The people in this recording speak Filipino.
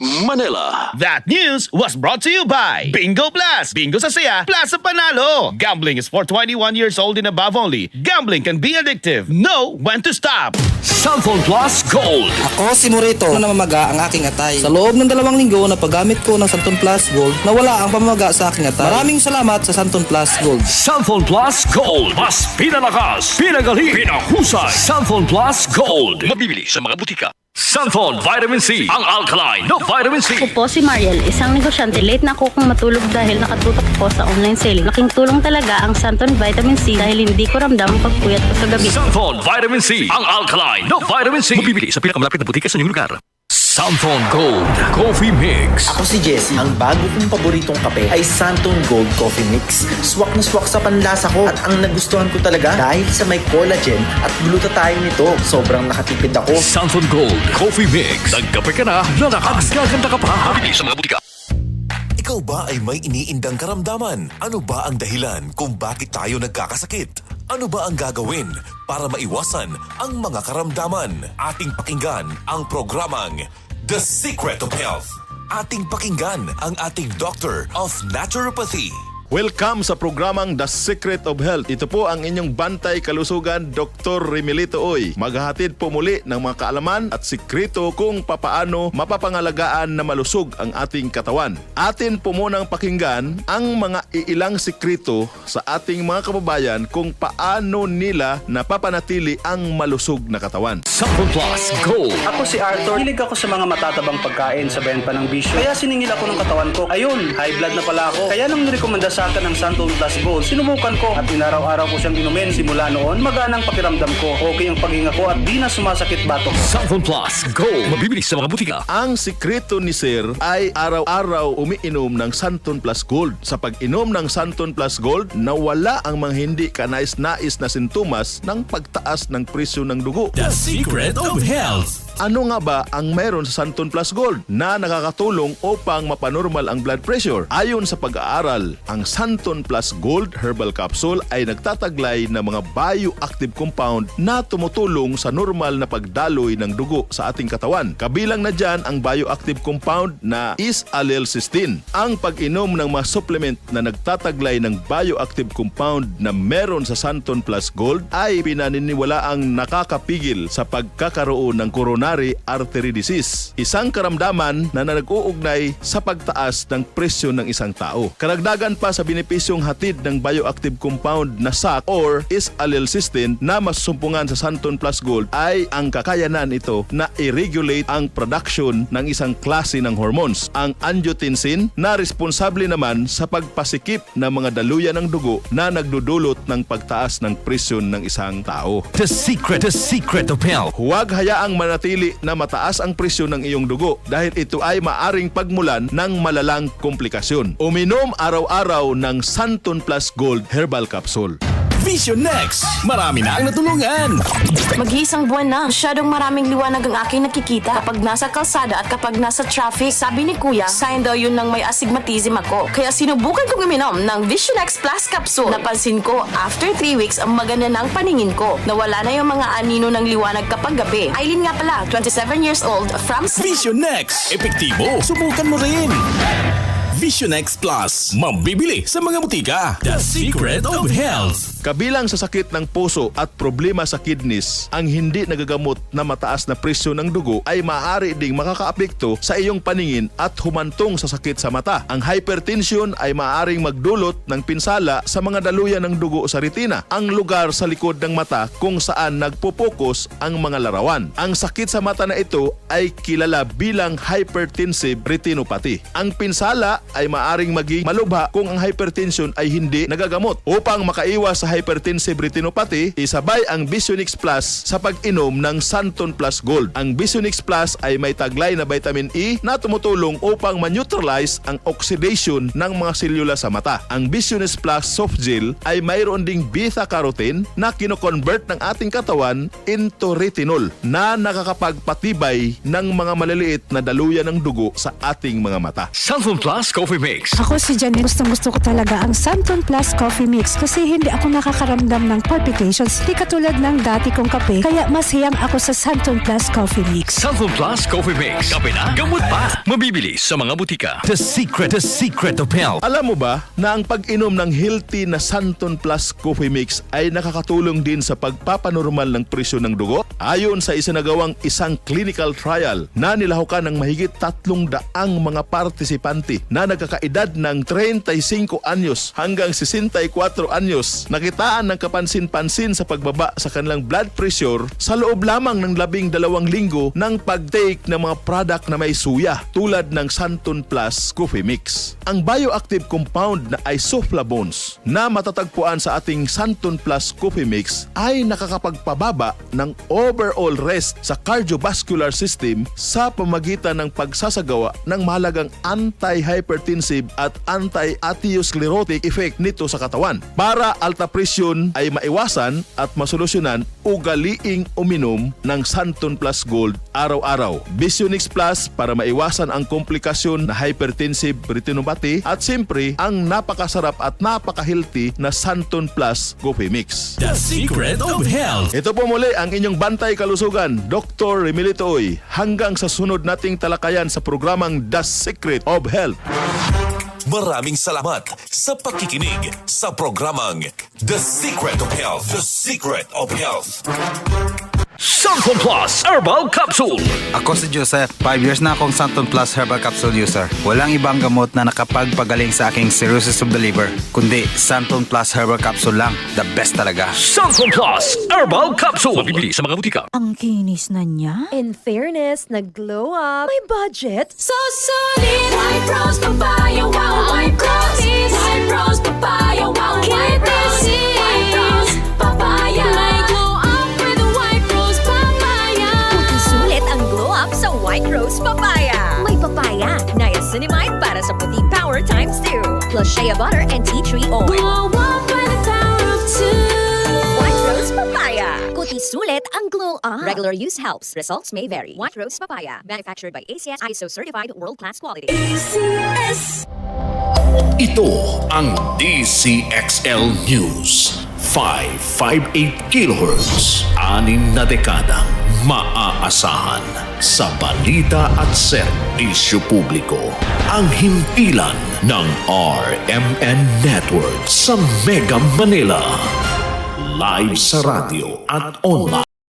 Manila. That news was brought to you by Bingo Plus. Bingo sa saya, plus sa panalo. Gambling is for 21 years old and above only. Gambling can be addictive. Know when to stop. Cellphone Plus Gold. Ako si Morito na namamaga ang aking atay. Sa loob ng 2 linggo na paggamit ko ng Santon Plus Gold, nawala ang pamamaga sa aking atay. Maraming salamat sa Santon Plus Gold. Cellphone Plus Gold. Mas pinalakas, pinagaling, pinahusay. Cellphone Plus Gold. Mabibili sa mga butika. Cellphone Vitamin C. Ang alkaline no Vitamin C. Ako po si Mariel, isang negosyante. Late na ako kung matulog dahil nakatutok ko sa online selling. Laking tulong talaga ang Santon Vitamin C dahil hindi ko ramdam ang pagpuyat ko sa gabi. Cellphone Vitamin C. Ang alkaline no Vitamin C. Mabibili sa pinakamalapit na butika sa inyong lugar. Cellphone Gold Coffee Mix. Ako si Jesse. Ang bago kong paboritong kape ay Santon Gold Coffee Mix. Swak na swak sa panlasa ko at ang nagustuhan ko talaga dahil sa may collagen at glutathione nito. Sobrang nakatipid ako. Santon Gold Coffee Mix. Nagkape ka na, lalakas, gaganda ka pa. Mabibili sa mga butika. Ikaw ba ay may iniindang karamdaman? Ano ba ang dahilan kung bakit tayo nagkakasakit? Ano ba ang gagawin para maiwasan ang mga karamdaman? Ating pakinggan ang programang The Secret of Health. Ating pakinggan ang ating Doctor of Naturopathy. Welcome sa programang The Secret of Health. Ito po ang inyong bantay kalusugan, Dr. Remilito Oy. Maghahatid po muli ng mga kaalaman at sikreto kung papaano mapapangalagaan na malusog ang ating katawan. Atin po munang pakinggan ang mga iilang sikreto sa ating mga kababayan kung paano nila napapanatili ang malusog na katawan. Cellphone Plus Gold. Ako si Arthur. Hilig ako sa mga matatabang pagkain sa benta ng bisyo. Kaya siningil ako ng katawan ko. Ayun, high blood na pala ako. Kaya nung nirekomenda sa akin ng Santon Plus Gold, sinubukan ko at inaraw-araw ko siyang inumin. Simula noon, magaan ang pakiramdam ko. Okay ang paghinga ko at di na sumasakit batok. Cellphone Plus Gold. Mabibili sa mga butika. Ang sikreto ni Sir ay araw-araw umiinom ng Santon Plus Gold. Sa pag-inom ng Santon Plus Gold, nawala ang mga hindi kanais-nais na sintomas ng pagtaas ng presyo ng dugo. The Secret of Health. Ano nga ba ang meron sa Santon Plus Gold na nakakatulong upang mapanormal ang blood pressure? Ayon sa pag-aaral, ang Santon Plus Gold Herbal Capsule ay nagtataglay ng mga bioactive compound na tumutulong sa normal na pagdaloy ng dugo sa ating katawan. Kabilang na dyan ang bioactive compound na is-allelcysteine. Ang pag-inom ng mga supplement na nagtataglay ng bioactive compound na meron sa Santon Plus Gold ay pinaniniwalaang nakakapigil sa pagkakaroon ng coronary artery disease, isang karamdaman na nag-uugnay sa pagtaas ng presyo ng isang tao. Karagdagan pa sa benepisyong hatid ng bioactive compound na SAC or is-allelcysteine na masusumpungan sa Santon Plus Gold ay ang kakayanan ito na i-regulate ang production ng isang klase ng hormones, ang angiotensin, na responsable naman sa pagpasikip ng mga daluyan ng dugo na nagdudulot ng pagtaas ng presyon ng isang tao. The Secret of Health. Huwag hayaang manatili na mataas ang presyon ng iyong dugo dahil ito ay maaring pagmulan ng malalang komplikasyon. Uminom araw-araw ng Santon Plus Gold Herbal Capsule. Vision Next. Marami na ang natulungan. Mag-iisang buwan na, masyadong maraming liwanag ang aking nakikita kapag nasa kalsada at kapag nasa traffic. Sabi ni Kuya, sign daw yun ng may astigmatism ako. Kaya sinubukan kong uminom ng Vision X Plus Capsule. Napansin ko, after 3 weeks, ang maganda ng paningin ko. Nawala na yung mga anino ng liwanag kapag gabi. Aileen nga pala, 27 years old, from... Vision Next. Epektibo. Subukan mo rin. Vision X Plus. Mabibili sa mga butika. The Secret of Health. Kabilang sa sakit ng puso at problema sa kidneys, ang hindi nagagamot na mataas na presyo ng dugo ay maaari ding makakaapekto sa iyong paningin at humantong sa sakit sa mata. Ang hypertension ay maaaring magdulot ng pinsala sa mga daluyan ng dugo sa retina, ang lugar sa likod ng mata kung saan nagpo-focus ang mga larawan. Ang sakit sa mata na ito ay kilala bilang hypertensive retinopathy. Ang pinsala ay maaaring maging malubha kung ang hypertension ay hindi nagagamot. Upang makaiwas sa hypertensive retinopathy, isabay ang Visionix Plus sa pag-inom ng Santon Plus Gold. Ang Visionix Plus ay may taglay na vitamin E na tumutulong upang ma-neutralize ang oxidation ng mga selula sa mata. Ang Visionix Plus Soft Gel ay mayroon ding beta-carotene na kino-convert ng ating katawan into retinol na nakakapagpatibay ng mga maliliit na daluyan ng dugo sa ating mga mata. Santon Plus Coffee Mix. Ako si Janet. Gustong-gusto ko talaga ang Santon Plus Coffee Mix kasi hindi ako nakakaramdam ng palpitations. Di katulad ng dati kong kape, kaya mas hiyang ako sa Santon Plus Coffee Mix. Santon Plus Coffee Mix. Kape na, gamot pa. Mabibili sa mga butika. The secret of health. Alam mo ba na ang pag-inom ng healthy na Santon Plus Coffee Mix ay nakakatulong din sa pagpapanormal ng presyo ng dugo? Ayon sa isinagawang isang clinical trial na nilahukan ng mahigit 300 mga partisipante na nagkakaedad ng 35 anyos hanggang 64 anyos, nakitaan ng kapansin-pansin sa pagbaba sa kanilang blood pressure sa loob lamang ng 12 linggo ng pag-take ng mga product na may suya tulad ng Santon Plus Coffee Mix. Ang bioactive compound na isoflavones na matatagpuan sa ating Santon Plus Coffee Mix ay nakakapagpababa ng overall rest sa cardiovascular system sa pamagitan ng pagsasagawa ng mahalagang anti-hypertensive at anti-atherosclerotic effect nito sa katawan. Para alta presyon ay maiwasan at masolusyonan, ugaliing uminom ng Santon Plus Gold araw-araw. Visionix Plus para maiwasan ang komplikasyon na hypertensive retinopathy at siyempre ang napakasarap at napaka-healthy na Santon Plus Coffee Mix. The secret of health. Ito po muli ang inyong bantay kalusugan, Dr. Remilito Oy. Hanggang sa sunod nating talakayan sa programang The Secret of Health. Maraming salamat sa pakikinig sa programang The Secret of Health. The Secret of Health. Santon Plus Herbal Capsule. Ako si Joseph. 5 years na akong Santon Plus Herbal Capsule user. Walang ibang gamot na nakapagpagaling sa aking cirrhosis of the liver, kundi Santon Plus Herbal Capsule lang. The best talaga. Santon Plus Herbal Capsule. Mabibili sa mga butika. Ang kinis na niya. In fairness, nag-glow up. May budget. So solid, White Rose Papaya, wow, White Rose, White Rose Papaya, wow, White Rose, White Rose Papaya. May glow up with the White Rose Papaya. Puti sulit ang glow up sa White Rose Papaya. May papaya, niacinamide para sa puti power times 2. Plus shea butter and tea tree oil. Glow up with the power of 2. White Rose Papaya. Kuti sulit ang glow up. Regular use helps. Results may vary. White Rose Papaya. Manufactured by ACS ISO certified world-class quality. ACS. Ito ang DCXL News. 558 kHz. 6 na dekadang maaasahan sa balita at serbisyo publiko. Ang himpilan ng RMN Network sa Mega Manila. Live sa radyo at online.